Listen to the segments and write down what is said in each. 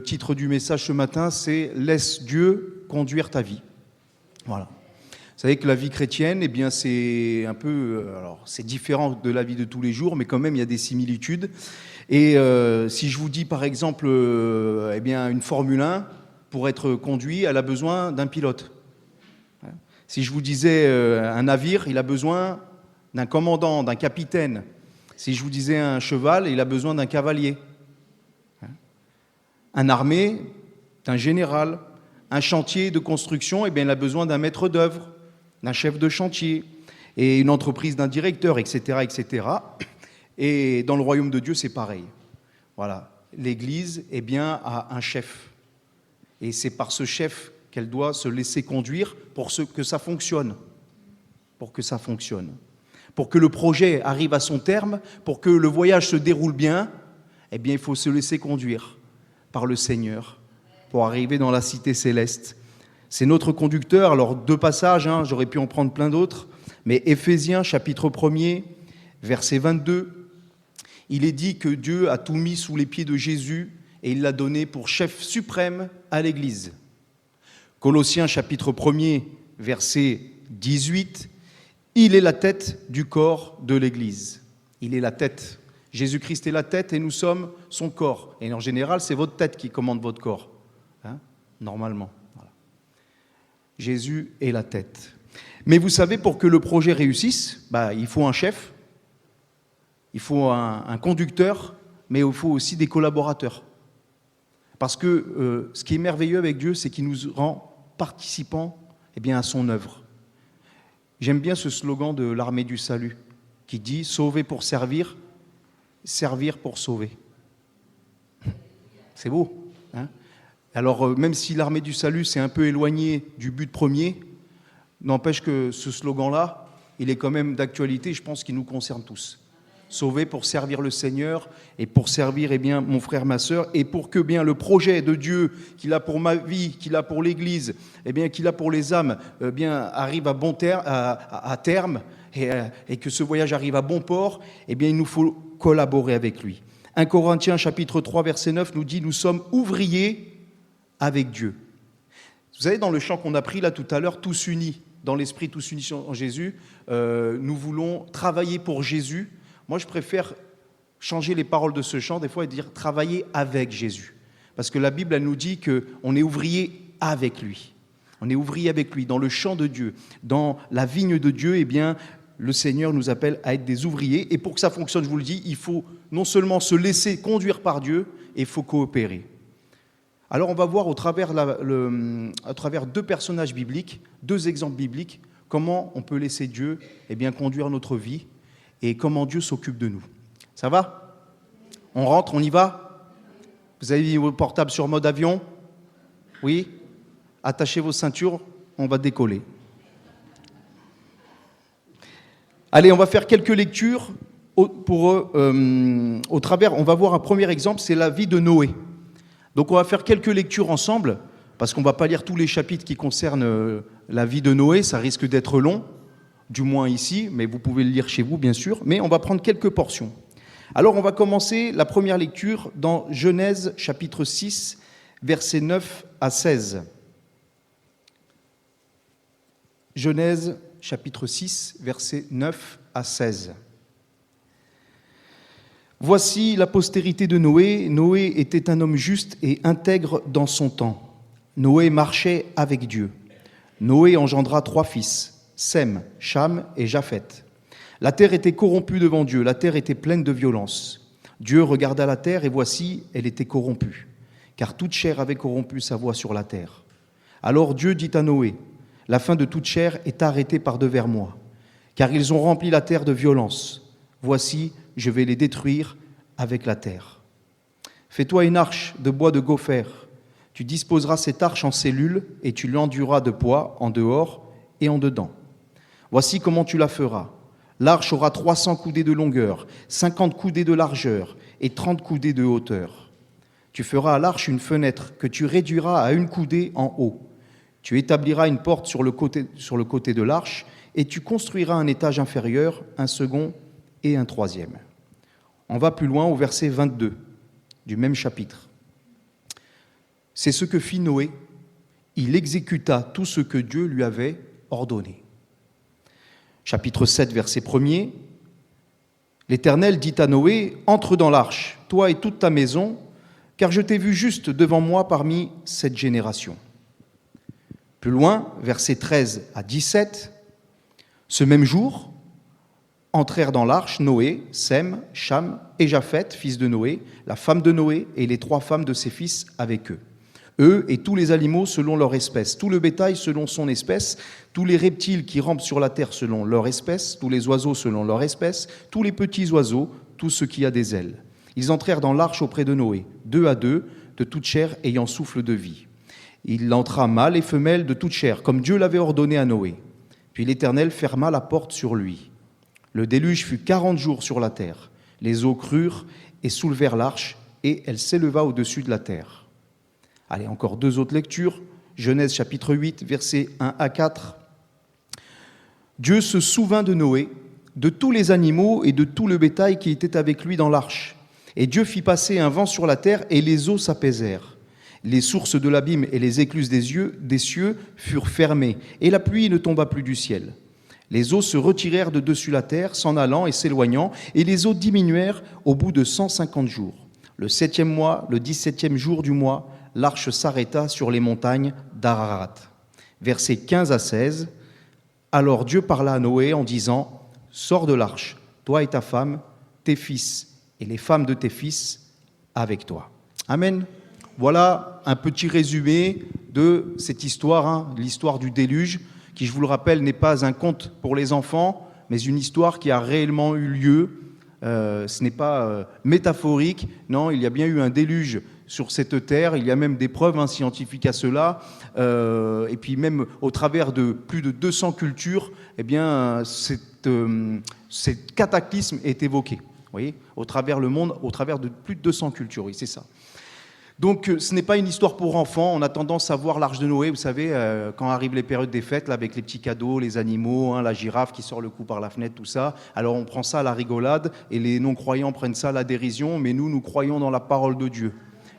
titre du message ce matin, c'est « Laisse Dieu conduire ta vie ». Voilà. Vous savez que la vie chrétienne, eh bien, c'est un peu... alors, c'est différent de la vie de tous les jours, mais quand même, il y a des similitudes. Et si je vous dis, par exemple, eh bien, une Formule 1, pour être conduit, elle a besoin d'un pilote. Si je vous disais un navire, il a besoin d'un commandant, d'un capitaine. Si je vous disais un cheval, il a besoin d'un cavalier. Un armée, d'un général. Un chantier de construction, eh bien, il a besoin d'un maître d'œuvre, d'un chef de chantier, et une entreprise d'un directeur, etc., etc. Et dans le royaume de Dieu, c'est pareil. Voilà. L'Église, eh bien, a un chef. Et c'est par ce chef qu'elle doit se laisser conduire pour que ça fonctionne. Pour que ça fonctionne. Pour que le projet arrive à son terme, pour que le voyage se déroule bien, eh bien, il faut se laisser conduire par le Seigneur pour arriver dans la cité céleste. C'est notre conducteur. Alors, 2 passages, j'aurais pu en prendre plein d'autres, mais Éphésiens, chapitre 1er, verset 22, il est dit que Dieu a tout mis sous les pieds de Jésus et il l'a donné pour chef suprême à l'Église. Colossiens, chapitre 1er, verset 18, il est la tête du corps de l'Église. Il est la tête. Jésus-Christ est la tête et nous sommes son corps. Et en général, c'est votre tête qui commande votre corps. Normalement. Voilà. Jésus est la tête. Mais vous savez, pour que le projet réussisse, il faut un chef, il faut un conducteur, mais il faut aussi des collaborateurs. Parce que ce qui est merveilleux avec Dieu, c'est qu'il nous rend participants à son œuvre. J'aime bien ce slogan de l'Armée du Salut qui dit « Sauver pour servir, servir pour sauver ». C'est beau, hein ? Alors, même si l'Armée du Salut s'est un peu éloignée du but premier, n'empêche que ce slogan-là, il est quand même d'actualité, je pense qu'il nous concerne tous. Sauver pour servir le Seigneur et pour servir mon frère, ma sœur, et pour que le projet de Dieu qu'il a pour ma vie, qu'il a pour l'Église, qu'il a pour les âmes, arrive à bon à terme et que ce voyage arrive à bon port, il nous faut collaborer avec lui. 1 Corinthiens chapitre 3 verset 9 nous dit « Nous sommes ouvriers avec Dieu ». Vous savez, dans le chant qu'on a pris là tout à l'heure, tous unis dans l'esprit, tous unis en Jésus, nous voulons travailler pour Jésus. Moi, je préfère changer les paroles de ce chant, des fois, et dire « travailler avec Jésus ». Parce que la Bible, elle nous dit qu'on est ouvrier avec lui. On est ouvrier avec lui, dans le champ de Dieu, dans la vigne de Dieu, le Seigneur nous appelle à être des ouvriers. Et pour que ça fonctionne, je vous le dis, il faut non seulement se laisser conduire par Dieu, et il faut coopérer. Alors on va voir à travers 2 personnages bibliques, 2 exemples bibliques, comment on peut laisser Dieu conduire notre vie et comment Dieu s'occupe de nous. Ça va ? On rentre, on y va ? Vous avez mis vos portables sur mode avion ? Oui ? Attachez vos ceintures, on va décoller. Allez, on va faire quelques lectures au travers. On va voir un premier exemple, c'est la vie de Noé. Donc on va faire quelques lectures ensemble, parce qu'on ne va pas lire tous les chapitres qui concernent la vie de Noé, ça risque d'être long, du moins ici, mais vous pouvez le lire chez vous bien sûr, mais on va prendre quelques portions. Alors on va commencer la première lecture dans Genèse chapitre 6, versets 9 à 16. Genèse chapitre 6, versets 9 à 16. Voici la postérité de Noé. Noé était un homme juste et intègre dans son temps. Noé marchait avec Dieu. Noé engendra 3 fils, Sem, Cham et Japheth. La terre était corrompue devant Dieu, la terre était pleine de violence. Dieu regarda la terre et voici, elle était corrompue, car toute chair avait corrompu sa voie sur la terre. Alors Dieu dit à Noé, « La fin de toute chair est arrêtée par devers moi, car ils ont rempli la terre de violence. Voici, je vais les détruire avec la terre. Fais-toi une arche de bois de gopher. Tu disposeras cette arche en cellules et tu l'enduras de bois en dehors et en dedans. Voici comment tu la feras. L'arche aura 300 coudées de longueur, 50 coudées de largeur et 30 coudées de hauteur. Tu feras à l'arche une fenêtre que tu réduiras à 1 coudée en haut. Tu établiras une porte sur le côté de l'arche et tu construiras un étage inférieur, un second et un troisième. » On va plus loin au verset 22 du même chapitre. C'est ce que fit Noé. Il exécuta tout ce que Dieu lui avait ordonné. Chapitre 7, verset 1er. L'Éternel dit à Noé, « Entre dans l'arche, toi et toute ta maison, car je t'ai vu juste devant moi parmi cette génération. » Plus loin, versets 13 à 17, « Ce même jour, entrèrent dans l'arche Noé, Sem, Cham et Japheth, fils de Noé, la femme de Noé et les 3 femmes de ses fils avec eux. Eux et tous les animaux selon leur espèce, tout le bétail selon son espèce, tous les reptiles qui rampent sur la terre selon leur espèce, tous les oiseaux selon leur espèce, tous les petits oiseaux, tout ce qui a des ailes. Ils entrèrent dans l'arche auprès de Noé, 2 à 2, de toute chair ayant souffle de vie. Il entra mâle et femelle de toute chair, comme Dieu l'avait ordonné à Noé. Puis l'Éternel ferma la porte sur lui. Le déluge fut 40 jours sur la terre. Les eaux crurent et soulevèrent l'arche, et elle s'éleva au-dessus de la terre. Allez, encore 2 autres lectures. Genèse chapitre 8, versets 1 à 4. Dieu se souvint de Noé, de tous les animaux et de tout le bétail qui était avec lui dans l'arche. Et Dieu fit passer un vent sur la terre, et les eaux s'apaisèrent. Les sources de l'abîme et les écluses des cieux furent fermées, et la pluie ne tomba plus du ciel. Les eaux se retirèrent de dessus la terre, s'en allant et s'éloignant, et les eaux diminuèrent au bout de 150 jours. Le 7e mois, le 17e jour du mois, l'arche s'arrêta sur les montagnes d'Ararat. Versets 15 à 16. Alors Dieu parla à Noé en disant, « Sors de l'arche, toi et ta femme, tes fils et les femmes de tes fils avec toi. » Amen. Voilà un petit résumé de cette histoire, l'histoire du déluge, qui, je vous le rappelle, n'est pas un conte pour les enfants, mais une histoire qui a réellement eu lieu. Ce n'est pas métaphorique, non, il y a bien eu un déluge sur cette terre, il y a même des preuves scientifiques à cela, et puis même au travers de plus de 200 cultures, eh bien, cet cataclysme est évoqué, vous voyez, au travers le monde, au travers de plus de 200 cultures, oui, c'est ça. Donc ce n'est pas une histoire pour enfants, on a tendance à voir l'arche de Noé, vous savez, quand arrivent les périodes des fêtes, là, avec les petits cadeaux, les animaux, la girafe qui sort le cou par la fenêtre, tout ça. Alors on prend ça à la rigolade, et les non-croyants prennent ça à la dérision, mais nous croyons dans la parole de Dieu,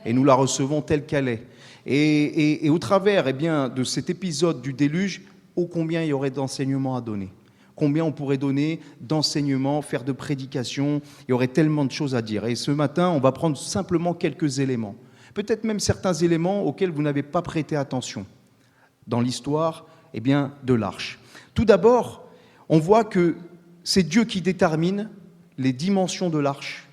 et nous la recevons telle qu'elle est. Et au travers de cet épisode du déluge, ô combien il y aurait d'enseignements à donner. Combien on pourrait donner d'enseignements, faire de prédications, il y aurait tellement de choses à dire. Et ce matin, on va prendre simplement quelques éléments. Peut-être même certains éléments auxquels vous n'avez pas prêté attention dans l'histoire de l'arche. Tout d'abord, on voit que c'est Dieu qui détermine les dimensions de l'arche.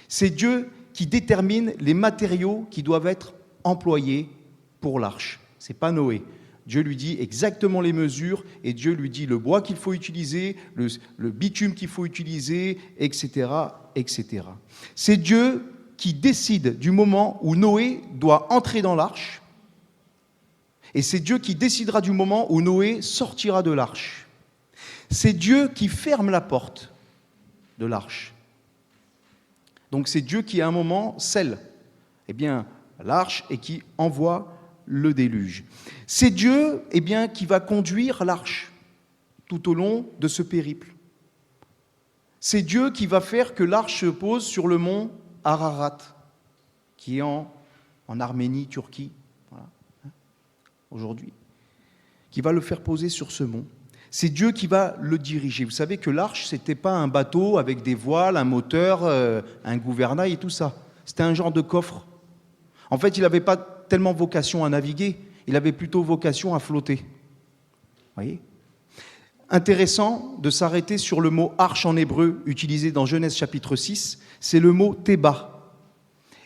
C'est Dieu qui détermine les matériaux qui doivent être employés pour l'arche. Ce n'est pas Noé. Dieu lui dit exactement les mesures et Dieu lui dit le bois qu'il faut utiliser, le bitume qu'il faut utiliser, etc., etc. C'est Dieu qui décide du moment où Noé doit entrer dans l'arche, et c'est Dieu qui décidera du moment où Noé sortira de l'arche. C'est Dieu qui ferme la porte de l'arche. Donc c'est Dieu qui, à un moment, scelle l'arche et qui envoie le déluge. C'est Dieu qui va conduire l'arche tout au long de ce périple. C'est Dieu qui va faire que l'arche se pose sur le mont Ararat, qui est en Arménie, Turquie, voilà, aujourd'hui, qui va le faire poser sur ce mont. C'est Dieu qui va le diriger. Vous savez que l'arche, ce n'était pas un bateau avec des voiles, un moteur, un gouvernail et tout ça. C'était un genre de coffre. En fait, il n'avait pas tellement vocation à naviguer, il avait plutôt vocation à flotter. Vous voyez ? Intéressant de s'arrêter sur le mot arche en hébreu, utilisé dans Genèse chapitre 6, c'est le mot Théba.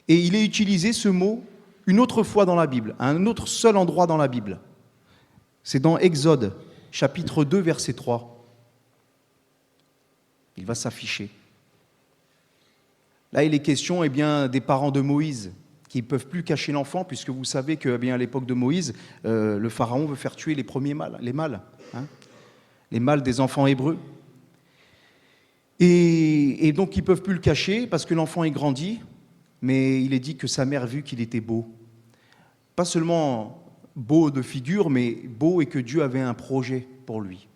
Et il est utilisé, ce mot, une autre fois dans la Bible, à un autre seul endroit dans la Bible. C'est dans Exode, chapitre 2, verset 3. Il va s'afficher. Là, il est question des parents de Moïse, qui ne peuvent plus cacher l'enfant, puisque vous savez qu'à l'époque de Moïse, le pharaon veut faire tuer les premiers mâles, les mâles. Les mâles des enfants hébreux. Et donc, ils ne peuvent plus le cacher parce que l'enfant est grandi, mais il est dit que sa mère vit qu'il était beau. Pas seulement beau de figure, mais beau et que Dieu avait un projet pour lui.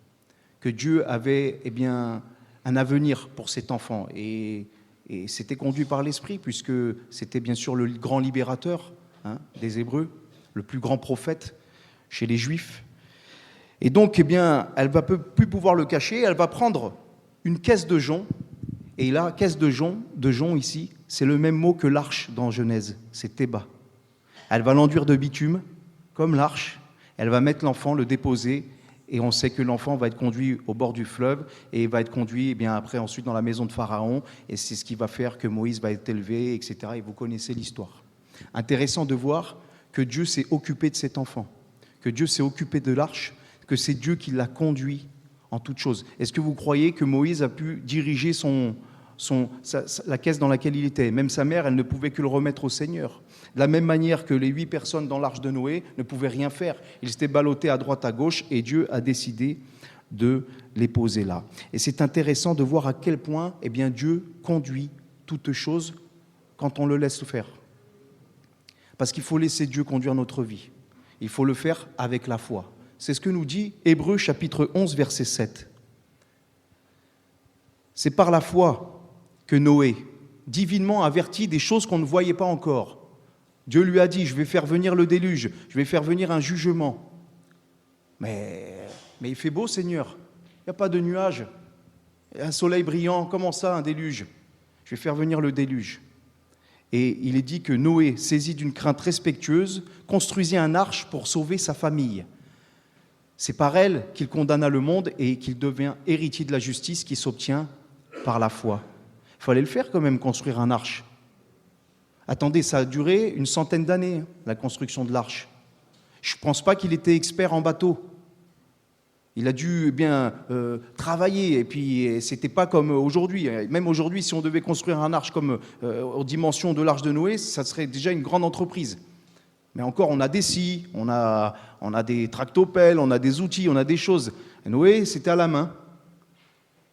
Que Dieu avait un avenir pour cet enfant. Et c'était conduit par l'Esprit, puisque c'était bien sûr le grand libérateur des Hébreux, le plus grand prophète chez les Juifs. Et donc, eh bien, elle ne va plus pouvoir le cacher, elle va prendre une caisse de jonc. Et là, caisse de jonc ici, c'est le même mot que l'arche dans Genèse, c'est Théba. Elle va l'enduire de bitume, comme l'arche, elle va mettre l'enfant, le déposer, et on sait que l'enfant va être conduit au bord du fleuve, et il va être conduit après ensuite dans la maison de Pharaon, et c'est ce qui va faire que Moïse va être élevé, etc. Et vous connaissez l'histoire. Intéressant de voir que Dieu s'est occupé de cet enfant, que Dieu s'est occupé de l'arche, que c'est Dieu qui l'a conduit en toutes choses. Est-ce que vous croyez que Moïse a pu diriger la caisse dans laquelle il était? Même sa mère, elle ne pouvait que le remettre au Seigneur. De la même manière que les 8 personnes dans l'arche de Noé ne pouvaient rien faire. Ils étaient ballottés à droite, à gauche, et Dieu a décidé de les poser là. Et c'est intéressant de voir à quel point Dieu conduit toutes choses quand on le laisse faire. Parce qu'il faut laisser Dieu conduire notre vie. Il faut le faire avec la foi. C'est ce que nous dit Hébreux chapitre 11, verset 7. C'est par la foi que Noé, divinement averti des choses qu'on ne voyait pas encore, Dieu lui a dit, je vais faire venir le déluge, je vais faire venir un jugement. Mais il fait beau, Seigneur, il n'y a pas de nuages, un soleil brillant, comment ça, un déluge? Je vais faire venir le déluge. Et il est dit que Noé, saisi d'une crainte respectueuse, construisit un arche pour sauver sa famille. C'est par elle qu'il condamna le monde et qu'il devient héritier de la justice qui s'obtient par la foi. Il fallait le faire quand même, construire un arche. Attendez, ça a duré une centaine d'années, la construction de l'arche. Je ne pense pas qu'il était expert en bateau. Il a dû travailler, et puis c'était pas comme aujourd'hui. Même aujourd'hui, si on devait construire un arche comme aux dimensions de l'arche de Noé, ça serait déjà une grande entreprise. Mais encore, on a des scies, on a des tractopelles, on a des outils, on a des choses. Et Noé, c'était à la main,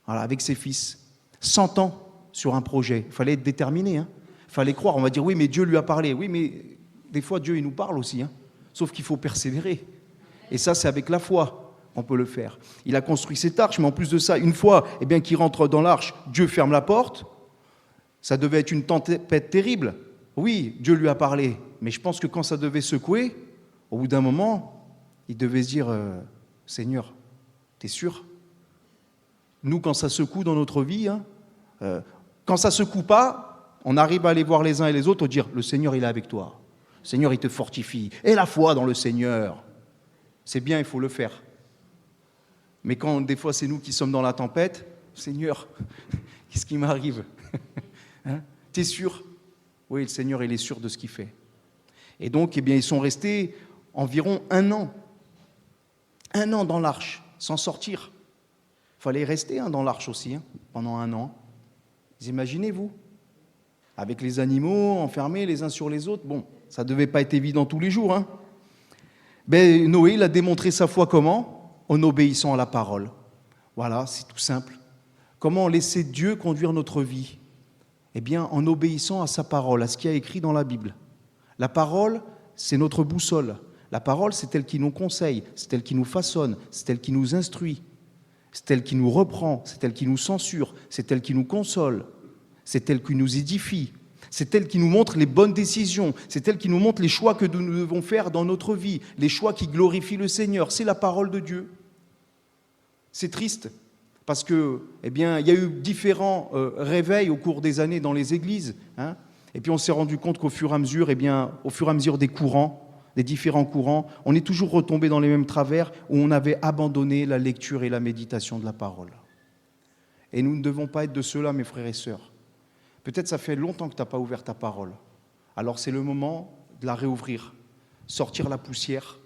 voilà, avec ses fils. 100 ans sur un projet. Il fallait être déterminé. Il fallait croire. On va dire, oui, mais Dieu lui a parlé. Oui, mais des fois, Dieu, il nous parle aussi. Sauf qu'il faut persévérer. Et ça, c'est avec la foi qu'on peut le faire. Il a construit cette arche, mais en plus de ça, une fois qu'il rentre dans l'arche, Dieu ferme la porte. Ça devait être une tempête terrible. Oui, Dieu lui a parlé. Mais je pense que quand ça devait secouer, au bout d'un moment, il devait se dire, Seigneur, t'es sûr? Nous, quand ça secoue dans notre vie, quand ça ne secoue pas, on arrive à aller voir les uns et les autres et dire, le Seigneur, il est avec toi. Le Seigneur, il te fortifie. Et la foi dans le Seigneur. C'est bien, il faut le faire. Mais quand des fois c'est nous qui sommes dans la tempête, Seigneur, qu'est-ce qui m'arrive? T'es sûr? Oui, le Seigneur, il est sûr de ce qu'il fait. Et donc, ils sont restés environ 1 an. 1 an dans l'arche, sans sortir. Il fallait rester dans l'arche aussi, pendant 1 an. Vous imaginez-vous? Avec les animaux enfermés les uns sur les autres. Bon, ça ne devait pas être évident tous les jours. Noé, il a démontré sa foi comment? En obéissant à la parole. Voilà, c'est tout simple. Comment laisser Dieu conduire notre vie? En obéissant à sa parole, à ce qu'il y a écrit dans la Bible. La parole, c'est notre boussole. La parole, c'est elle qui nous conseille, c'est elle qui nous façonne, c'est elle qui nous instruit, c'est elle qui nous reprend, c'est elle qui nous censure, c'est elle qui nous console, c'est elle qui nous édifie, c'est elle qui nous montre les bonnes décisions, c'est elle qui nous montre les choix que nous devons faire dans notre vie, les choix qui glorifient le Seigneur. C'est la parole de Dieu. C'est triste, parce que, il y a eu différents réveils au cours des années dans les églises, et puis on s'est rendu compte qu'au fur et à mesure des courants, des différents courants, on est toujours retombé dans les mêmes travers où on avait abandonné la lecture et la méditation de la parole. Et nous ne devons pas être de ceux-là, mes frères et sœurs. Peut-être ça fait longtemps que tu n'as pas ouvert ta parole. Alors c'est le moment de la réouvrir, sortir la poussière,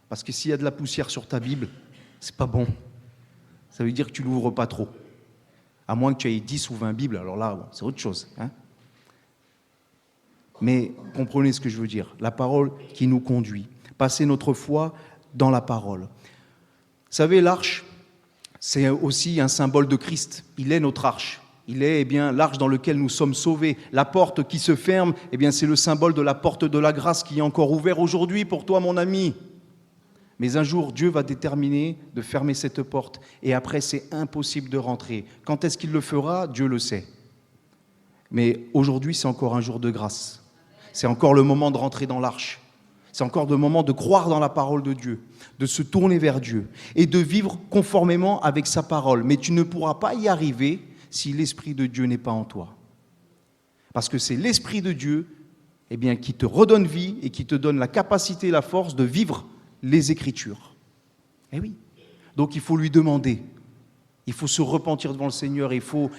parce que s'il y a de la poussière sur ta Bible, c'est pas bon. Ça veut dire que tu ne l'ouvres pas trop. À moins que tu aies 10 ou 20 Bibles, alors là, c'est autre chose. Mais comprenez ce que je veux dire. La parole qui nous conduit. Passer notre foi dans la parole. Vous savez, l'arche, c'est aussi un symbole de Christ. Il est notre arche. Il est l'arche dans laquelle nous sommes sauvés. La porte qui se ferme, c'est le symbole de la porte de la grâce qui est encore ouverte aujourd'hui pour toi, mon ami. Mais un jour, Dieu va déterminer de fermer cette porte. Et après, c'est impossible de rentrer. Quand est-ce qu'il le fera? Dieu le sait. Mais aujourd'hui, c'est encore un jour de grâce. c'est encore le moment de rentrer dans l'arche. C'est encore le moment de croire dans la parole de Dieu, de se tourner vers Dieu et de vivre conformément avec sa parole. Mais tu ne pourras pas y arriver si l'Esprit de Dieu n'est pas en toi. Parce que c'est l'Esprit de Dieu qui te redonne vie et qui te donne la capacité et la force de vivre les Écritures. Eh oui. Donc il faut lui demander. Il faut se repentir devant le Seigneur. Il faut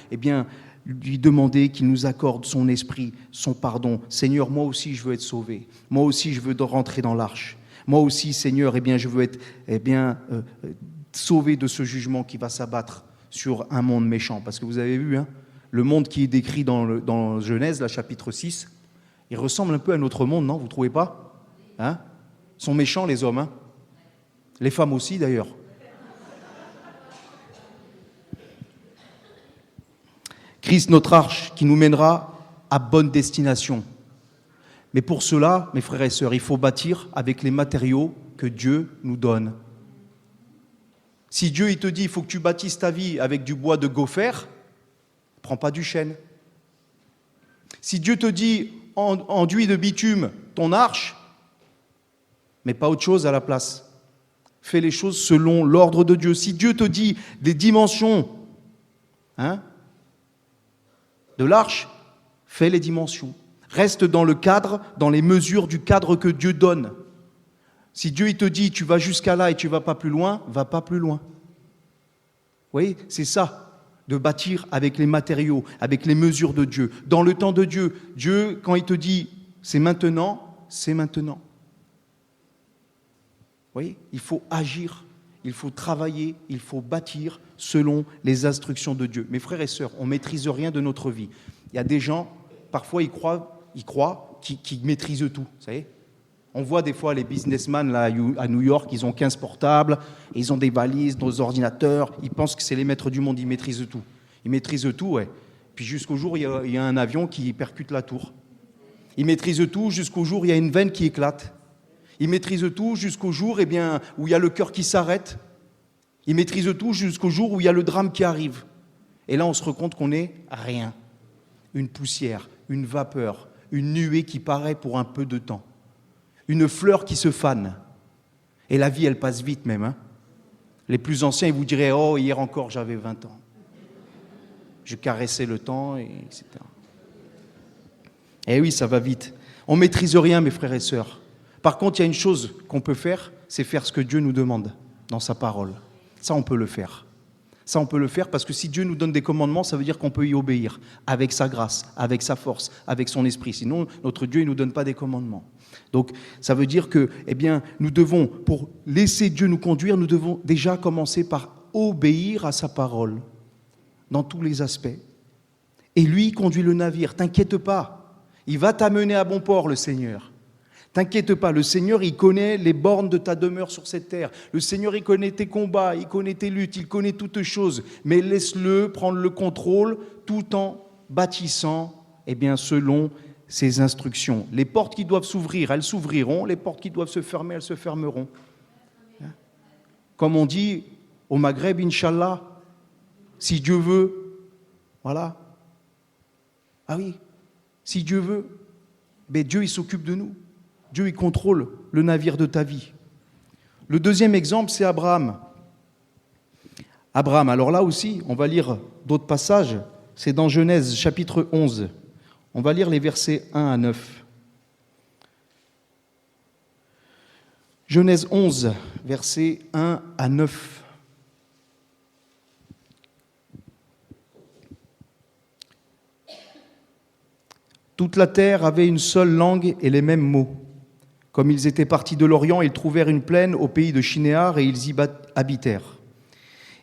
lui demander qu'il nous accorde son esprit, son pardon. Seigneur, moi aussi je veux être sauvé. Moi aussi je veux rentrer dans l'arche. Moi aussi, Seigneur, je veux être sauvé de ce jugement qui va s'abattre sur un monde méchant. Parce que vous avez vu, le monde qui est décrit dans Genèse, la chapitre 6, il ressemble un peu à notre monde, non? Vous ne trouvez pas? Ils sont méchants les hommes, les femmes aussi d'ailleurs. Christ, notre arche, qui nous mènera à bonne destination. Mais pour cela, mes frères et sœurs, il faut bâtir avec les matériaux que Dieu nous donne. Si Dieu il te dit il faut que tu bâtisses ta vie avec du bois de gopher, prends pas du chêne. Si Dieu te dit enduis de bitume ton arche, mets pas autre chose à la place. Fais les choses selon l'ordre de Dieu. Si Dieu te dit des dimensions de l'arche, fais les dimensions. Reste dans le cadre, dans les mesures du cadre que Dieu donne. Si Dieu il te dit tu vas jusqu'à là et tu ne vas pas plus loin, va pas plus loin. Vous voyez, c'est ça, de bâtir avec les matériaux, avec les mesures de Dieu. Dans le temps de Dieu, Dieu, quand il te dit c'est maintenant, c'est maintenant. Vous voyez, il faut agir, il faut travailler, il faut bâtir selon les instructions de Dieu. Mes frères et sœurs, on ne maîtrise rien de notre vie. Il y a des gens, parfois ils croient qu'ils maîtrisent tout, vous savez. On voit des fois les businessmen là, à New York, ils ont 15 portables, ils ont des valises, des ordinateurs, ils pensent que c'est les maîtres du monde, ils maîtrisent tout. Ils maîtrisent tout, ouais. Puis jusqu'au jour où il y a un avion qui percute la tour. Ils maîtrisent tout jusqu'au jour où il y a une veine qui éclate. Ils maîtrisent tout jusqu'au jour où il y a le cœur qui s'arrête. Ils maîtrisent tout jusqu'au jour où il y a le drame qui arrive. Et là, on se rend compte qu'on n'est rien. Une poussière, une vapeur, une nuée qui paraît pour un peu de temps. Une fleur qui se fane. Et la vie, elle passe vite même. Les plus anciens, ils vous diraient « Oh, hier encore, j'avais 20 ans. Je caressais le temps, etc. » Eh oui, ça va vite. On ne maîtrise rien, mes frères et sœurs. Par contre, il y a une chose qu'on peut faire, c'est faire ce que Dieu nous demande dans sa parole. Ça, on peut le faire. Ça, on peut le faire parce que si Dieu nous donne des commandements, ça veut dire qu'on peut y obéir avec sa grâce, avec sa force, avec son esprit. Sinon, notre Dieu, il ne nous donne pas des commandements. Donc, ça veut dire que, nous devons, pour laisser Dieu nous conduire, nous devons déjà commencer par obéir à sa parole dans tous les aspects. Et lui, il conduit le navire. T'inquiète pas. Il va t'amener à bon port, le Seigneur. T'inquiète pas, le Seigneur, il connaît les bornes de ta demeure sur cette terre. Le Seigneur, il connaît tes combats, il connaît tes luttes, il connaît toutes choses. Mais laisse-le prendre le contrôle tout en bâtissant, selon ses instructions. Les portes qui doivent s'ouvrir, elles s'ouvriront. Les portes qui doivent se fermer, elles se fermeront. Comme on dit au Maghreb, Inch'Allah, si Dieu veut, voilà. Ah oui, si Dieu veut, Dieu, il s'occupe de nous. Dieu, il contrôle le navire de ta vie. Le deuxième exemple, c'est Abraham. Abraham, alors là aussi, on va lire d'autres passages. C'est dans Genèse, chapitre 11. On va lire les versets 1 à 9. Genèse 11, versets 1 à 9. Toute la terre avait une seule langue et les mêmes mots. Comme ils étaient partis de l'Orient, ils trouvèrent une plaine au pays de Shinéar et ils y habitèrent.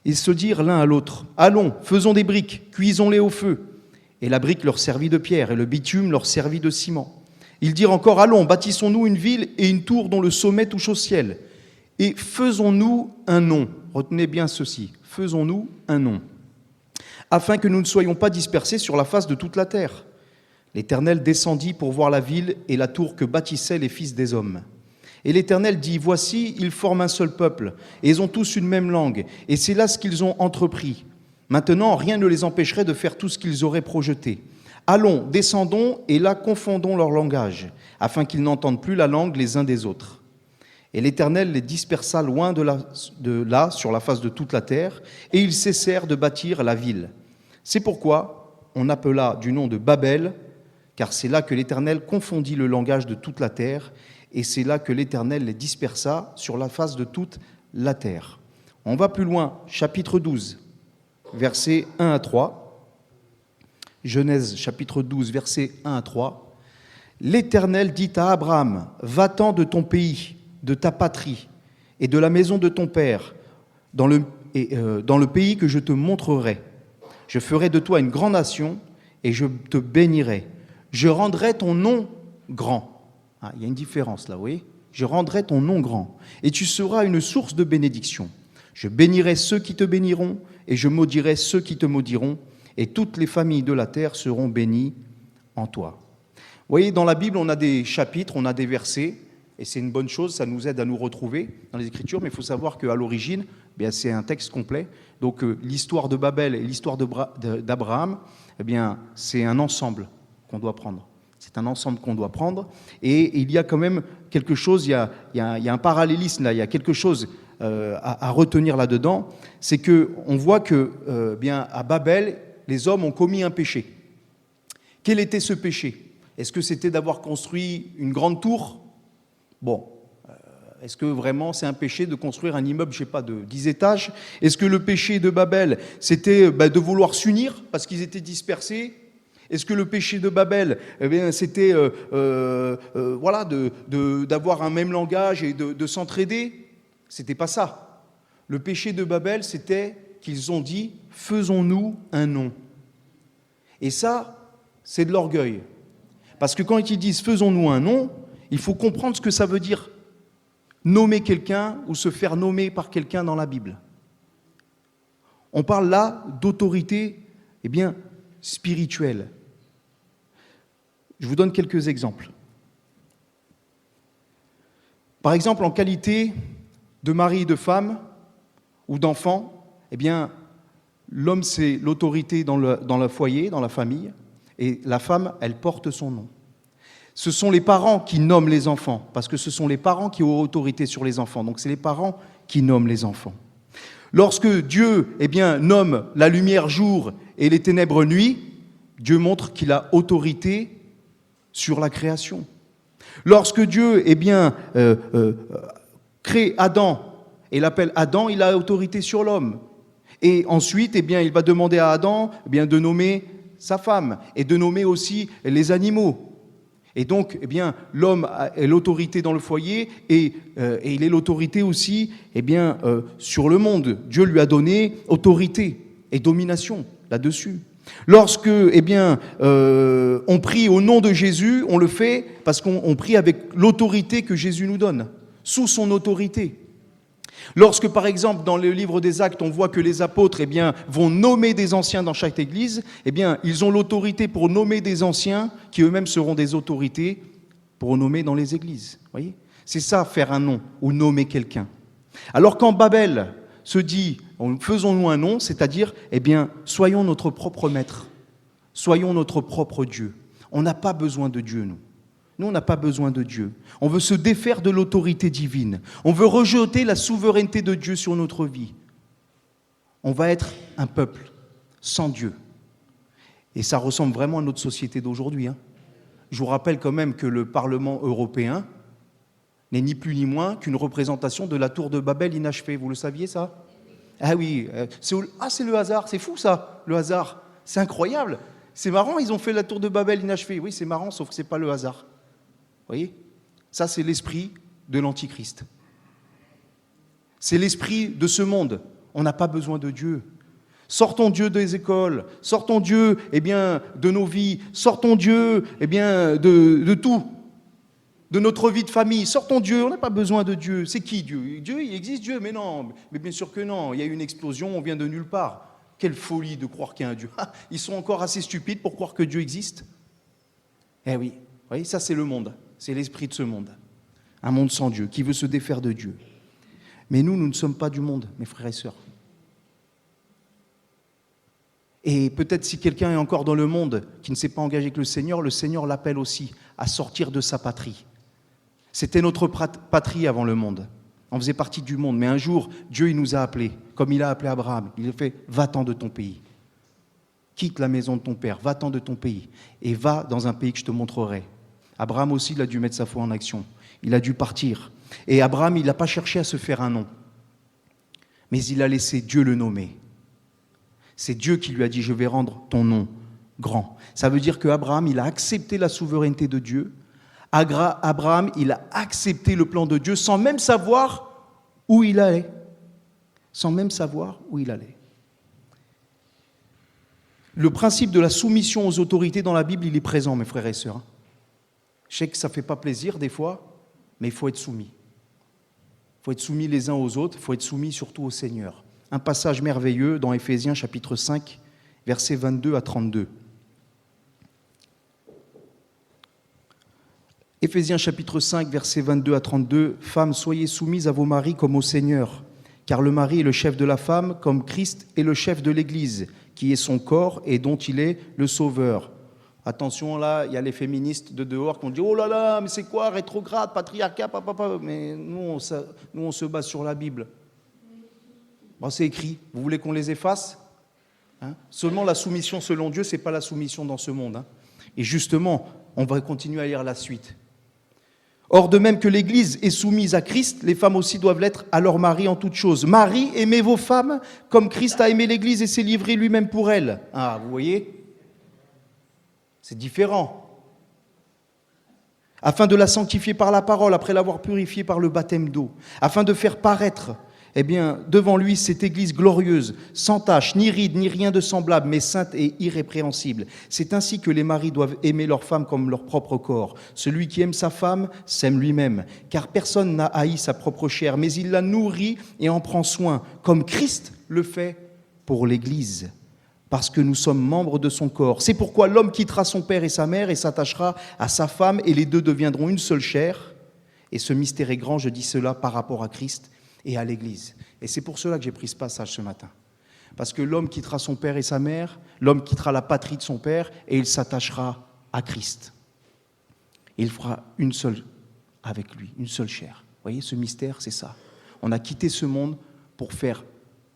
Ils se dirent l'un à l'autre, « Allons, faisons des briques, cuisons-les au feu. » Et la brique leur servit de pierre et le bitume leur servit de ciment. Ils dirent encore, « Allons, bâtissons-nous une ville et une tour dont le sommet touche au ciel. Et faisons-nous un nom. » Retenez bien ceci, « Faisons-nous un nom. Afin que nous ne soyons pas dispersés sur la face de toute la terre. » L'Éternel descendit pour voir la ville et la tour que bâtissaient les fils des hommes. Et l'Éternel dit, « Voici, ils forment un seul peuple, et ils ont tous une même langue, et c'est là ce qu'ils ont entrepris. Maintenant, rien ne les empêcherait de faire tout ce qu'ils auraient projeté. Allons, descendons, et là confondons leur langage, afin qu'ils n'entendent plus la langue les uns des autres. Et l'Éternel les dispersa loin de là, sur la face de toute la terre, et ils cessèrent de bâtir la ville. C'est pourquoi on appela du nom de Babel, car c'est là que l'Éternel confondit le langage de toute la terre, et c'est là que l'Éternel les dispersa sur la face de toute la terre. On va plus loin, chapitre 12, versets 1 à 3. Genèse, chapitre 12, versets 1 à 3. L'Éternel dit à Abraham, « Va-t'en de ton pays, de ta patrie et de la maison de ton père, dans le pays que je te montrerai. Je ferai de toi une grande nation et je te bénirai. Je rendrai ton nom grand. » Il y a une différence là, vous voyez ? Je rendrai ton nom grand et tu seras une source de bénédiction. Je bénirai ceux qui te béniront et je maudirai ceux qui te maudiront et toutes les familles de la terre seront bénies en toi. Vous voyez, dans la Bible, on a des chapitres, on a des versets. Et c'est une bonne chose, ça nous aide à nous retrouver dans les Écritures, mais il faut savoir qu'à l'origine, c'est un texte complet. Donc l'histoire de Babel et l'histoire d'Abraham, c'est un ensemble qu'on doit prendre. C'est un ensemble qu'on doit prendre. Et il y a quand même quelque chose, il y a un parallélisme là, il y a quelque chose à retenir là-dedans. C'est qu'on voit que à Babel, les hommes ont commis un péché. Quel était ce péché ? Est-ce que c'était d'avoir construit une grande tour ? Bon, est-ce que vraiment c'est un péché de construire un immeuble, je ne sais pas, de 10 étages ? Est-ce que le péché de Babel, c'était de vouloir s'unir parce qu'ils étaient dispersés ? Est-ce que le péché de Babel, c'était d'avoir un même langage et de s'entraider ? C'était pas ça. Le péché de Babel, c'était qu'ils ont dit « faisons-nous un nom ». Et ça, c'est de l'orgueil. Parce que quand ils disent « faisons-nous un nom », il faut comprendre ce que ça veut dire nommer quelqu'un ou se faire nommer par quelqu'un dans la Bible. On parle là d'autorité spirituelle. Je vous donne quelques exemples. Par exemple, en qualité de mari et de femme ou d'enfant, l'homme, c'est l'autorité dans le foyer, dans la famille, et la femme, elle porte son nom. Ce sont les parents qui nomment les enfants, parce que ce sont les parents qui ont autorité sur les enfants. Donc c'est les parents qui nomment les enfants. Lorsque Dieu nomme la lumière jour et les ténèbres nuit, Dieu montre qu'il a autorité sur la création. Lorsque Dieu crée Adam et l'appelle Adam, il a autorité sur l'homme. Et ensuite, il va demander à Adam de nommer sa femme et de nommer aussi les animaux. Et donc, l'homme a l'autorité dans le foyer et il est l'autorité aussi sur le monde. Dieu lui a donné autorité et domination là-dessus. Lorsque on prie au nom de Jésus, on le fait parce qu'on prie avec l'autorité que Jésus nous donne, sous son autorité. Lorsque, par exemple, dans le livre des Actes, on voit que les apôtres vont nommer des anciens dans chaque église, ils ont l'autorité pour nommer des anciens qui eux-mêmes seront des autorités pour nommer dans les églises. Voyez ? C'est ça, faire un nom ou nommer quelqu'un. Alors quand Babel se dit « faisons-nous un nom », c'est-à-dire soyons notre propre maître, soyons notre propre Dieu. On n'a pas besoin de Dieu, nous. Nous, on n'a pas besoin de Dieu. On veut se défaire de l'autorité divine. On veut rejeter la souveraineté de Dieu sur notre vie. On va être un peuple sans Dieu. Et ça ressemble vraiment à notre société d'aujourd'hui. Je vous rappelle quand même que le Parlement européen n'est ni plus ni moins qu'une représentation de la tour de Babel inachevée. Vous le saviez, ça ? Ah oui, c'est le hasard. C'est fou, ça, le hasard. C'est incroyable. C'est marrant, ils ont fait la tour de Babel inachevée. Oui, c'est marrant, sauf que ce n'est pas le hasard. Vous voyez ? Ça, c'est l'esprit de l'Antichrist. C'est l'esprit de ce monde. On n'a pas besoin de Dieu. Sortons Dieu des écoles, sortons Dieu de nos vies, sortons Dieu de tout, de notre vie de famille. Sortons Dieu, on n'a pas besoin de Dieu. C'est qui Dieu ? Dieu, il existe Dieu, mais non, mais bien sûr que non. Il y a eu une explosion, on vient de nulle part. Quelle folie de croire qu'il y a un Dieu. Ils sont encore assez stupides pour croire que Dieu existe. Eh oui, vous voyez, ça c'est le monde. C'est l'esprit de ce monde. Un monde sans Dieu, qui veut se défaire de Dieu. Mais nous ne sommes pas du monde, mes frères et sœurs. Et peut-être si quelqu'un est encore dans le monde qui ne s'est pas engagé avec le Seigneur l'appelle aussi à sortir de sa patrie. C'était notre patrie avant le monde. On faisait partie du monde. Mais un jour, Dieu il nous a appelés, comme il a appelé Abraham. Il a fait « Va-t'en de ton pays. Quitte la maison de ton père, va-t'en de ton pays et va dans un pays que je te montrerai. » Abraham aussi, il a dû mettre sa foi en action. Il a dû partir. Et Abraham, il n'a pas cherché à se faire un nom. Mais il a laissé Dieu le nommer. C'est Dieu qui lui a dit « Je vais rendre ton nom grand ». Ça veut dire qu'Abraham, il a accepté la souveraineté de Dieu. Abraham, il a accepté le plan de Dieu sans même savoir où il allait. Sans même savoir où il allait. Le principe de la soumission aux autorités dans la Bible, il est présent, mes frères et sœurs. Je sais que ça ne fait pas plaisir des fois, mais il faut être soumis. Il faut être soumis les uns aux autres, il faut être soumis surtout au Seigneur. Un passage merveilleux dans Éphésiens chapitre 5, versets 22 à 32. Éphésiens chapitre 5, versets 22 à 32. « Femmes, soyez soumises à vos maris comme au Seigneur, car le mari est le chef de la femme, comme Christ est le chef de l'Église, qui est son corps et dont il est le sauveur. » Attention, là, il y a les féministes de dehors qui ont dit « Oh là là, mais c'est quoi, rétrograde, patriarcat, papa. » Mais nous, on se base sur la Bible. Bon, c'est écrit. Vous voulez qu'on les efface ? Seulement la soumission selon Dieu, ce n'est pas la soumission dans ce monde. Et justement, on va continuer à lire la suite. « Or, de même que l'Église est soumise à Christ, les femmes aussi doivent l'être à leur mari en toutes choses. Marie, aimez vos femmes comme Christ a aimé l'Église et s'est livré lui-même pour elle. » Ah, vous voyez ? C'est différent. « Afin de la sanctifier par la parole, après l'avoir purifiée par le baptême d'eau, afin de faire paraître devant lui cette Église glorieuse, sans tache, ni ride, ni rien de semblable, mais sainte et irrépréhensible. C'est ainsi que les maris doivent aimer leur femme comme leur propre corps. Celui qui aime sa femme s'aime lui-même, car personne n'a haï sa propre chair, mais il la nourrit et en prend soin, comme Christ le fait pour l'Église, parce que nous sommes membres de son corps. C'est pourquoi l'homme quittera son père et sa mère et s'attachera à sa femme, et les deux deviendront une seule chair. Et ce mystère est grand, je dis cela par rapport à Christ et à l'Église. Et c'est pour cela que j'ai pris ce passage ce matin. Parce que l'homme quittera son père et sa mère, l'homme quittera la patrie de son père, et il s'attachera à Christ. Et il fera une seule avec lui, une seule chair. Vous voyez, ce mystère, c'est ça. On a quitté ce monde pour faire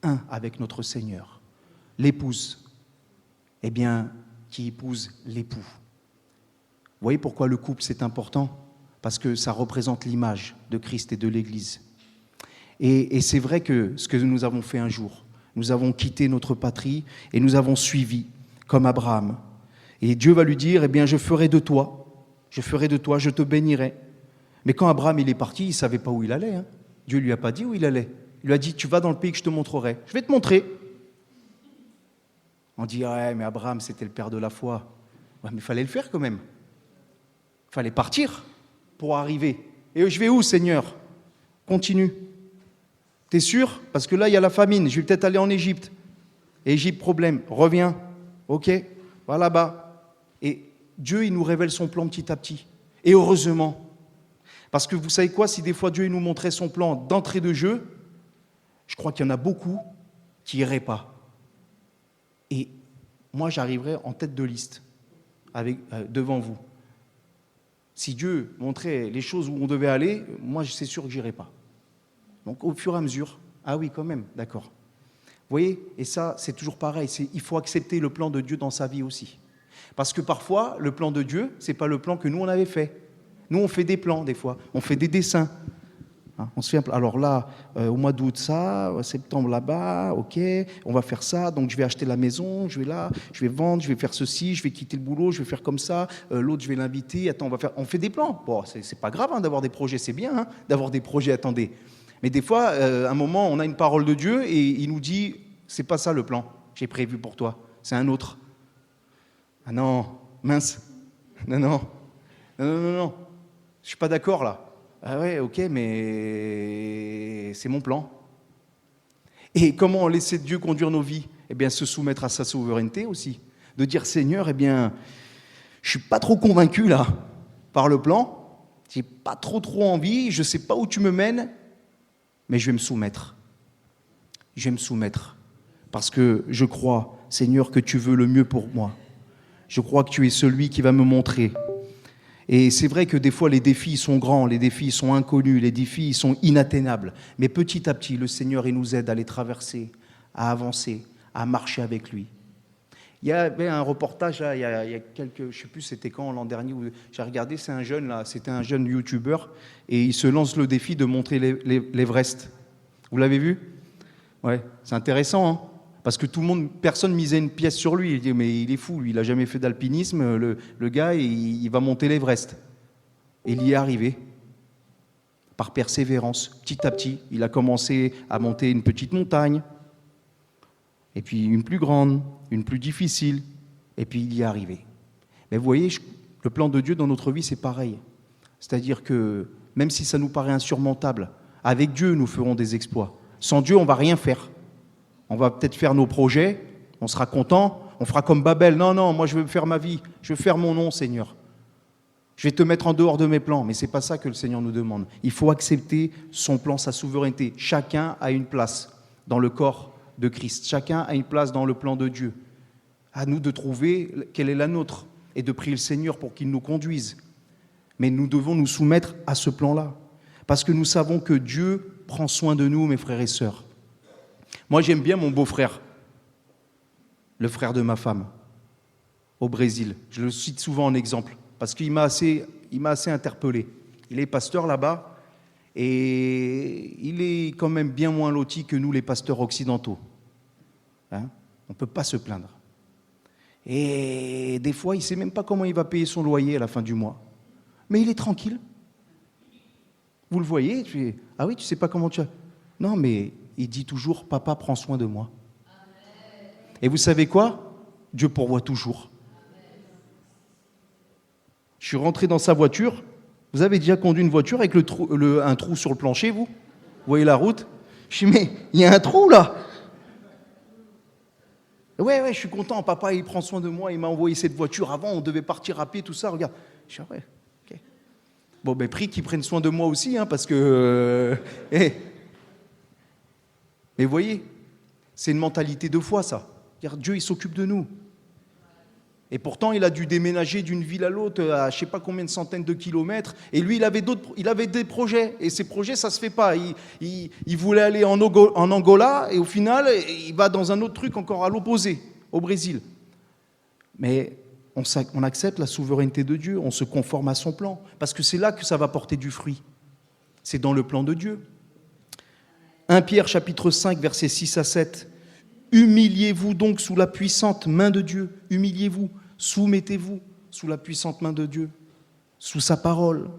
un avec notre Seigneur. L'épouse, qui épouse l'époux. Vous voyez pourquoi le couple, c'est important ? Parce que ça représente l'image de Christ et de l'Église. Et c'est vrai que ce que nous avons fait un jour, nous avons quitté notre patrie et nous avons suivi, comme Abraham. Et Dieu va lui dire, je ferai de toi, je te bénirai. Mais quand Abraham il est parti, il ne savait pas où il allait. Dieu ne lui a pas dit où il allait. Il lui a dit, tu vas dans le pays que je te montrerai. Je vais te montrer. On dit, ouais, mais Abraham, c'était le père de la foi. Ouais, mais il fallait le faire quand même. Il fallait partir pour arriver. Et je vais où, Seigneur ? Continue. T'es sûr ? Parce que là, il y a la famine. Je vais peut-être aller en Égypte. Égypte, problème. Reviens. Ok, va là-bas. Et Dieu, il nous révèle son plan petit à petit. Et heureusement. Parce que vous savez quoi ? Si des fois Dieu il nous montrait son plan d'entrée de jeu, je crois qu'il y en a beaucoup qui n'iraient pas. Et moi, j'arriverai en tête de liste devant vous. Si Dieu montrait les choses où on devait aller, moi, c'est sûr que je n'irai pas. Donc, au fur et à mesure, ah oui, quand même, d'accord. Vous voyez, et ça, c'est toujours pareil, il faut accepter le plan de Dieu dans sa vie aussi. Parce que parfois, le plan de Dieu, ce n'est pas le plan que nous, on avait fait. Nous, on fait des plans, des fois, on fait des dessins. On se fait alors là, au mois d'août, ça, septembre, là-bas, ok, on va faire ça, donc je vais acheter la maison, je vais là, je vais vendre, je vais faire ceci, je vais quitter le boulot, je vais faire comme ça, l'autre, je vais l'inviter, attends, on fait des plans. Bon, c'est pas grave d'avoir des projets, c'est bien d'avoir des projets, attendez. Mais des fois, à un moment, on a une parole de Dieu et il nous dit, c'est pas ça le plan, j'ai prévu pour toi, c'est un autre. Ah non, mince, non, je suis pas d'accord là. Ah ouais, ok, mais c'est mon plan. Et comment laisser Dieu conduire nos vies ? Se soumettre à sa souveraineté aussi. De dire, Seigneur, je suis pas trop convaincu là par le plan. J'ai pas trop envie, je sais pas où tu me mènes, mais je vais me soumettre. Je vais me soumettre parce que je crois Seigneur, que tu veux le mieux pour moi. Je crois que tu es celui qui va me montrer. Et c'est vrai que des fois, les défis sont grands, les défis sont inconnus, les défis sont inatteignables. Mais petit à petit, le Seigneur, il nous aide à les traverser, à avancer, à marcher avec lui. Il y avait un reportage, là, il y a quelques, je ne sais plus c'était quand, l'an dernier, où j'ai regardé, c'est un jeune, là, c'était un jeune youtubeur, et il se lance le défi de montrer l'Everest. Vous l'avez vu? Ouais, c'est intéressant, hein, parce que tout le monde, personne misait une pièce sur lui. Il dit, mais il est fou, lui, il n'a jamais fait d'alpinisme, le gars, il va monter l'Everest. Et il y est arrivé, par persévérance, petit à petit. Il a commencé à monter une petite montagne, et puis une plus grande, une plus difficile, et puis il y est arrivé. Mais vous voyez, le plan de Dieu dans notre vie, c'est pareil. C'est-à-dire que même si ça nous paraît insurmontable, avec Dieu, nous ferons des exploits. Sans Dieu, on ne va rien faire. On va peut-être faire nos projets, on sera content, on fera comme Babel. Non, non, moi je veux faire ma vie, je veux faire mon nom, Seigneur. Je vais te mettre en dehors de mes plans, mais ce n'est pas ça que le Seigneur nous demande. Il faut accepter son plan, sa souveraineté. Chacun a une place dans le corps de Christ. Chacun a une place dans le plan de Dieu. À nous de trouver quelle est la nôtre et de prier le Seigneur pour qu'il nous conduise. Mais nous devons nous soumettre à ce plan-là. Parce que nous savons que Dieu prend soin de nous, mes frères et sœurs. Moi, j'aime bien mon beau-frère, le frère de ma femme, au Brésil. Je le cite souvent en exemple, parce qu'il m'a assez interpellé. Il est pasteur là-bas, et il est quand même bien moins loti que nous, les pasteurs occidentaux. Hein? On ne peut pas se plaindre. Et des fois, il ne sait même pas comment il va payer son loyer à la fin du mois. Mais il est tranquille. Vous le voyez, ah oui, tu ne sais pas comment tu as... Non, mais il dit toujours, papa prend soin de moi. Et vous savez quoi? Dieu pourvoit toujours. Je suis rentré dans sa voiture. Vous avez déjà conduit une voiture avec un trou sur le plancher, vous? Vous voyez la route? Je dis, mais il y a un trou là. Ouais, je suis content, papa, il prend soin de moi, il m'a envoyé cette voiture. Avant, on devait partir à pied, tout ça, regarde. Je dis, ouais, ok. Bon, ben, prie qu'ils prennent soin de moi aussi, hein, parce que... Mais vous voyez, c'est une mentalité de foi, ça. Dieu, il s'occupe de nous. Et pourtant, il a dû déménager d'une ville à l'autre, à je ne sais pas combien de centaines de kilomètres. Et lui, il avait des projets. Et ces projets, ça ne se fait pas. Il voulait aller en Angola, et au final, il va dans un autre truc encore à l'opposé, au Brésil. Mais on accepte la souveraineté de Dieu, on se conforme à son plan. Parce que c'est là que ça va porter du fruit. C'est dans le plan de Dieu. 1 Pierre chapitre 5, versets 6 à 7. Humiliez-vous donc sous la puissante main de Dieu. Humiliez-vous, soumettez-vous sous la puissante main de Dieu, sous sa parole,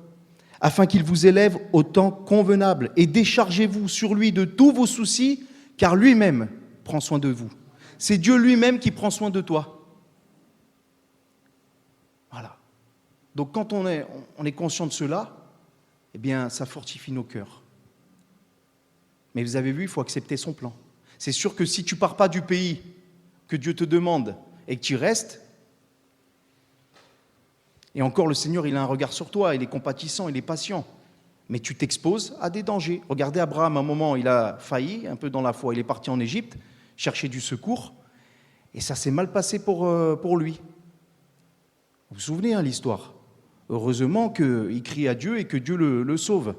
afin qu'il vous élève au temps convenable. Et déchargez-vous sur lui de tous vos soucis, car lui-même prend soin de vous. C'est Dieu lui-même qui prend soin de toi. Voilà. Donc quand on est conscient de cela, eh bien, ça fortifie nos cœurs. Mais vous avez vu, il faut accepter son plan. C'est sûr que si tu ne pars pas du pays que Dieu te demande et que tu restes, et encore le Seigneur, il a un regard sur toi, il est compatissant, il est patient, mais tu t'exposes à des dangers. Regardez Abraham, à un moment, il a failli un peu dans la foi, il est parti en Égypte, chercher du secours, et ça s'est mal passé pour lui. Vous vous souvenez, hein, l'histoire? Heureusement qu'il crie à Dieu et que Dieu le sauve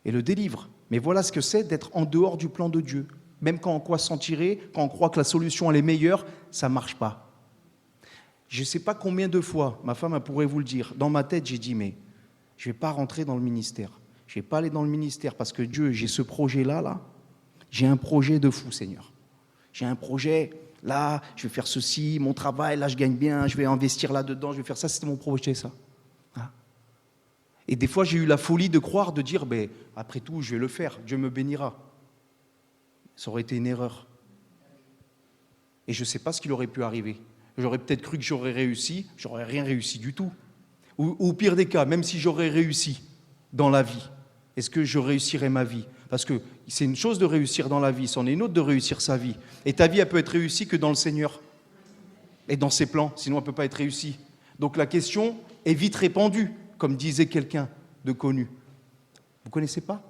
et le délivre. Mais voilà ce que c'est d'être en dehors du plan de Dieu. Même quand on croit s'en tirer, quand on croit que la solution elle est meilleure, ça ne marche pas. Je ne sais pas combien de fois, ma femme elle pourrait vous le dire, dans ma tête j'ai dit, mais je ne vais pas rentrer dans le ministère. Je ne vais pas aller dans le ministère parce que Dieu, j'ai ce projet-là, j'ai un projet de fou, Seigneur. J'ai un projet, là, je vais faire ceci, mon travail, là je gagne bien, je vais investir là-dedans, je vais faire ça, c'était mon projet, ça. Hein? Et des fois j'ai eu la folie de croire, de dire, ben, après tout, je vais le faire, Dieu me bénira. Ça aurait été une erreur. Et je ne sais pas ce qu'il aurait pu arriver. J'aurais peut-être cru que j'aurais réussi, j'aurais rien réussi du tout. Ou au pire des cas, même si j'aurais réussi dans la vie, est-ce que je réussirais ma vie? Parce que c'est une chose de réussir dans la vie, c'en est une autre de réussir sa vie. Et ta vie, elle peut être réussie que dans le Seigneur et dans ses plans, sinon elle ne peut pas être réussie. Donc la question est vite répandue, comme disait quelqu'un de connu. Vous ne connaissez pas?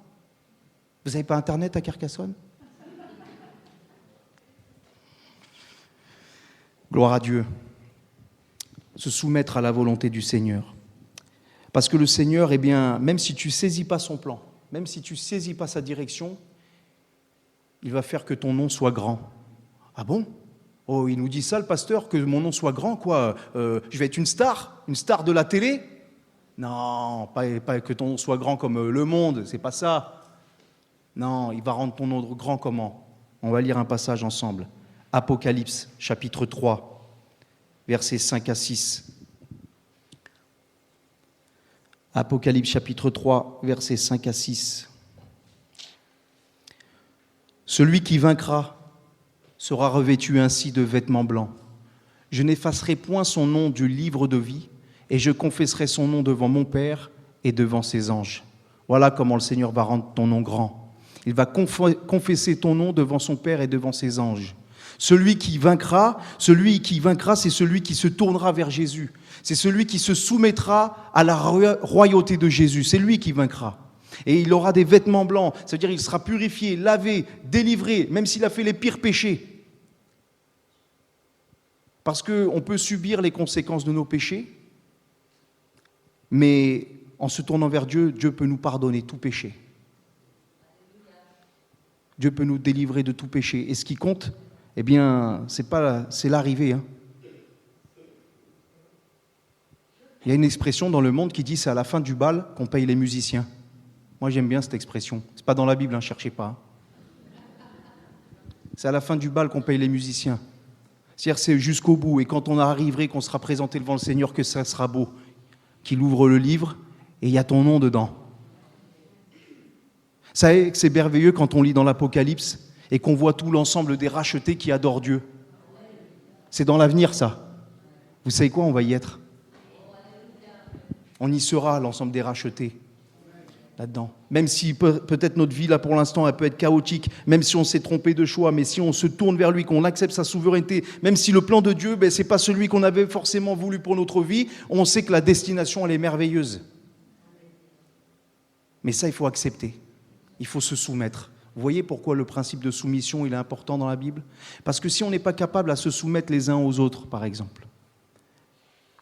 Vous n'avez pas Internet à Carcassonne? Gloire à Dieu. Se soumettre à la volonté du Seigneur. Parce que le Seigneur, eh bien, même si tu ne saisis pas son plan, même si tu ne saisis pas sa direction, il va faire que ton nom soit grand. Ah bon? Oh, il nous dit ça, le pasteur, que mon nom soit grand, quoi. Je vais être une star de la télé? Non, pas que ton nom soit grand comme Le Monde, c'est pas ça. Non, il va rendre ton nom grand comment? On va lire un passage ensemble. Apocalypse, chapitre 3, versets 5 à 6. Apocalypse, chapitre 3, versets 5 à 6. Celui qui vaincra sera revêtu ainsi de vêtements blancs. Je n'effacerai point son nom du livre de vie, et je confesserai son nom devant mon Père et devant ses anges. Voilà comment le Seigneur va rendre ton nom grand. Il va confesser ton nom devant son Père et devant ses anges. Celui qui vaincra, c'est celui qui se tournera vers Jésus. C'est celui qui se soumettra à la royauté de Jésus. C'est lui qui vaincra. Et il aura des vêtements blancs, c'est-à-dire il sera purifié, lavé, délivré, même s'il a fait les pires péchés. Parce qu'on peut subir les conséquences de nos péchés, mais en se tournant vers Dieu, Dieu peut nous pardonner tout péché. Dieu peut nous délivrer de tout péché. Et ce qui compte, eh bien, c'est l'arrivée. Il y a une expression dans le monde qui dit c'est à la fin du bal qu'on paye les musiciens. Moi, j'aime bien cette expression. C'est pas dans la Bible, cherchez pas. C'est à la fin du bal qu'on paye les musiciens. C'est-à-dire, c'est jusqu'au bout. Et quand on arriverait, qu'on sera présenté devant le Seigneur, que ça sera beau. Qu'il ouvre le livre et il y a ton nom dedans. Vous savez que c'est merveilleux quand on lit dans l'Apocalypse et qu'on voit tout l'ensemble des rachetés qui adorent Dieu. C'est dans l'avenir, ça. Vous savez quoi, on va y être. On y sera, l'ensemble des rachetés. Là-dedans. Même si peut-être notre vie, là, pour l'instant, elle peut être chaotique, même si on s'est trompé de choix, mais si on se tourne vers lui, qu'on accepte sa souveraineté, même si le plan de Dieu, ce n'est pas celui qu'on avait forcément voulu pour notre vie, on sait que la destination, elle est merveilleuse. Mais ça, il faut accepter. Il faut se soumettre. Vous voyez pourquoi le principe de soumission, il est important dans la Bible? Parce que si on n'est pas capable à se soumettre les uns aux autres, par exemple,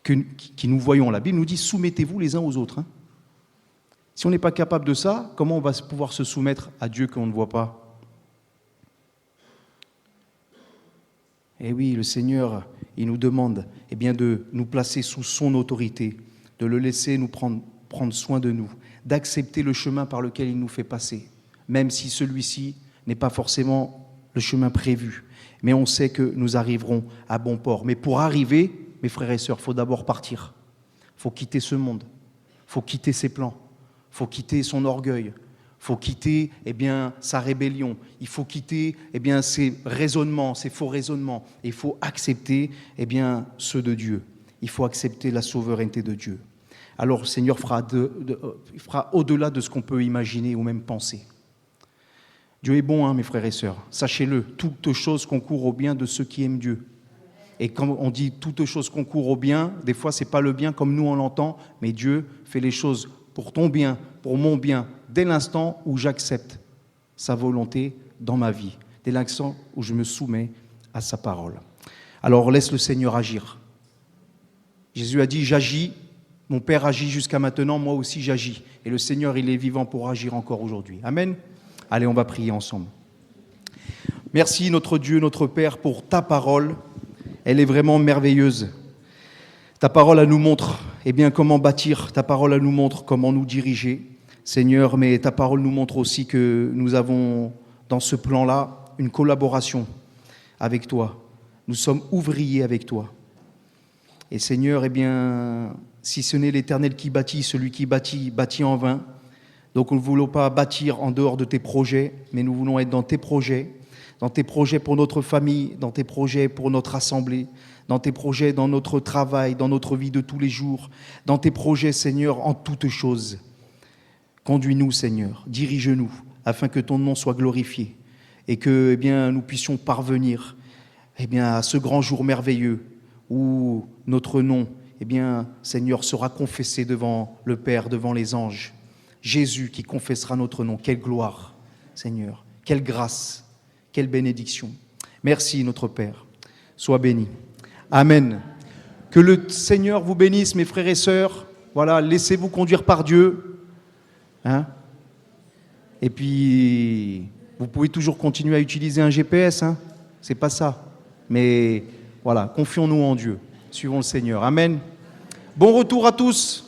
qui nous voyons, la Bible nous dit « soumettez-vous les uns aux autres ». Si on n'est pas capable de ça, comment on va pouvoir se soumettre à Dieu qu'on ne voit pas? Eh oui, le Seigneur, il nous demande de nous placer sous son autorité, de le laisser nous prendre soin de nous, d'accepter le chemin par lequel il nous fait passer, même si celui-ci n'est pas forcément le chemin prévu. Mais on sait que nous arriverons à bon port. Mais pour arriver, mes frères et sœurs, il faut d'abord partir. Il faut quitter ce monde. Il faut quitter ses plans. Il faut quitter son orgueil, il faut quitter sa rébellion, il faut quitter ses raisonnements, ses faux raisonnements. Et il faut accepter ceux de Dieu. Il faut accepter la souveraineté de Dieu. Alors le Seigneur fera au-delà de ce qu'on peut imaginer ou même penser. Dieu est bon, mes frères et sœurs. Sachez-le, toutes choses concourent au bien de ceux qui aiment Dieu. Et quand on dit toutes choses concourent au bien, des fois ce n'est pas le bien comme nous on l'entend, mais Dieu fait les choses pour ton bien, pour mon bien, dès l'instant où j'accepte sa volonté dans ma vie, dès l'instant où je me soumets à sa parole. Alors laisse le Seigneur agir. Jésus a dit, j'agis, mon Père agit jusqu'à maintenant, moi aussi j'agis. Et le Seigneur, il est vivant pour agir encore aujourd'hui. Amen. Allez, on va prier ensemble. Merci notre Dieu, notre Père, pour ta parole. Elle est vraiment merveilleuse. Ta parole, elle nous montre comment bâtir. Ta parole, elle nous montre comment nous diriger, Seigneur. Mais ta parole nous montre aussi que nous avons, dans ce plan-là, une collaboration avec toi. Nous sommes ouvriers avec toi. Et Seigneur, si ce n'est l'Éternel qui bâtit, celui qui bâtit, bâtit en vain. Donc nous ne voulons pas bâtir en dehors de tes projets, mais nous voulons être dans tes projets pour notre famille, dans tes projets pour notre assemblée, dans tes projets dans notre travail, dans notre vie de tous les jours, dans tes projets, Seigneur, en toutes choses. Conduis-nous, Seigneur, dirige-nous, afin que ton nom soit glorifié et que nous puissions parvenir à ce grand jour merveilleux où notre nom, Seigneur, sera confessé devant le Père, devant les anges. Jésus qui confessera notre nom. Quelle gloire, Seigneur, quelle grâce, quelle bénédiction. Merci, notre Père. Sois béni. Amen. Que le Seigneur vous bénisse, mes frères et sœurs. Voilà, laissez-vous conduire par Dieu. Hein? Et puis, vous pouvez toujours continuer à utiliser un GPS. Hein? C'est pas ça. Mais voilà, confions-nous en Dieu. Suivons le Seigneur. Amen. Bon retour à tous.